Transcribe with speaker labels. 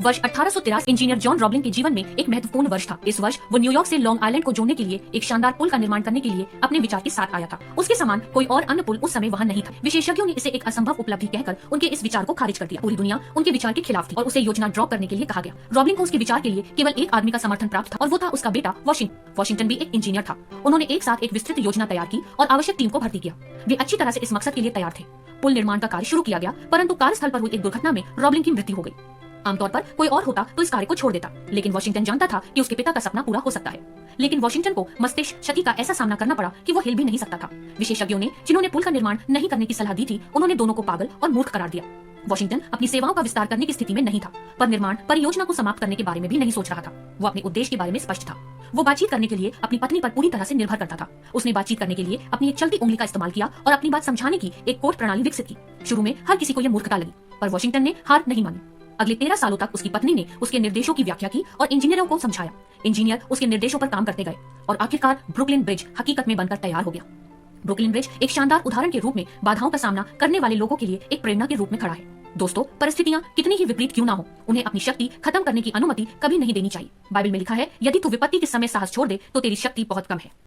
Speaker 1: वर्ष 1883 engineer John रॉबलिन के जीवन में एक महत्वपूर्ण वर्ष था। इस वर्ष वो न्यूयॉर्क से लॉन्ग आइलैंड को जोड़ने के लिए एक शानदार पुल का निर्माण करने के लिए अपने विचार के साथ आया था। उसके समान कोई और अन्य पुल उस समय वहाँ नहीं था। विशेषज्ञों ने इसे एक असंभव उपलब्धि कहकर उनके इस विचार को खारिज कर दिया। पूरी दुनिया उनके विचार के खिलाफ थी और उसे योजना ड्रॉप करने के लिए कहा गया। रॉबलिन को उसके विचार के लिए केवल एक आदमी का समर्थन प्राप्त था और वो था उसका बेटा वॉशिंगटन भी एक इंजीनियर था। उन्होंने एक साथ एक विस्तृत योजना तैयार की और आवश्यक टीम को भर्ती किया। वे अच्छी तरह से इस मकसद के लिए तैयार थे। पुल निर्माण का कार्य शुरू किया गया, परंतु कार्यस्थल पर हुई एक दुर्घटना में रॉबलिन की मृत्यु हो गई। आमतौर पर कोई और होता तो इस कार्य को छोड़ देता, लेकिन वॉशिंगटन जानता था कि उसके पिता का सपना पूरा हो सकता है। लेकिन वॉशिंगटन को मस्तिष्क क्षति का ऐसा सामना करना पड़ा कि वो हिल भी नहीं सकता था। विशेषज्ञों ने जिन्होंने पुल का निर्माण नहीं करने की सलाह दी थी, उन्होंने दोनों को पागल और मूर्ख करार दिया। वॉशिंगटन अपनी सेवाओं का विस्तार करने की स्थिति में नहीं था, पर निर्माण परियोजना को समाप्त करने के बारे में भी नहीं सोच रहा था। वो अपने उद्देश्य के बारे में स्पष्ट था। वो बातचीत करने के लिए अपनी पत्नी पर पूरी तरह से निर्भर करता था। उसने बातचीत करने के लिए अपनी एक चलती उंगली का इस्तेमाल किया और अपनी बात समझाने की एक कोड प्रणाली विकसित की। शुरू में हर किसी को यह मूर्खता लगी, पर वॉशिंगटन ने हार नहीं मानी। अगले 13 सालों तक उसकी पत्नी ने उसके निर्देशों की व्याख्या की और इंजीनियरों को समझाया। इंजीनियर उसके निर्देशों पर काम करते गए और आखिरकार ब्रुकलिन ब्रिज हकीकत में बनकर तैयार हो गया। ब्रुकलिन ब्रिज एक शानदार उदाहरण के रूप में बाधाओं का सामना करने वाले लोगों के लिए एक प्रेरणा के रूप में खड़ा है। दोस्तों, परिस्थितियां कितनी ही विपरीत क्यों ना हो, उन्हें अपनी शक्ति खत्म करने की अनुमति कभी नहीं देनी चाहिए। बाइबल में लिखा है, यदि तू विपत्ति के समय साहस छोड़ दे तो तेरी शक्ति बहुत कम है।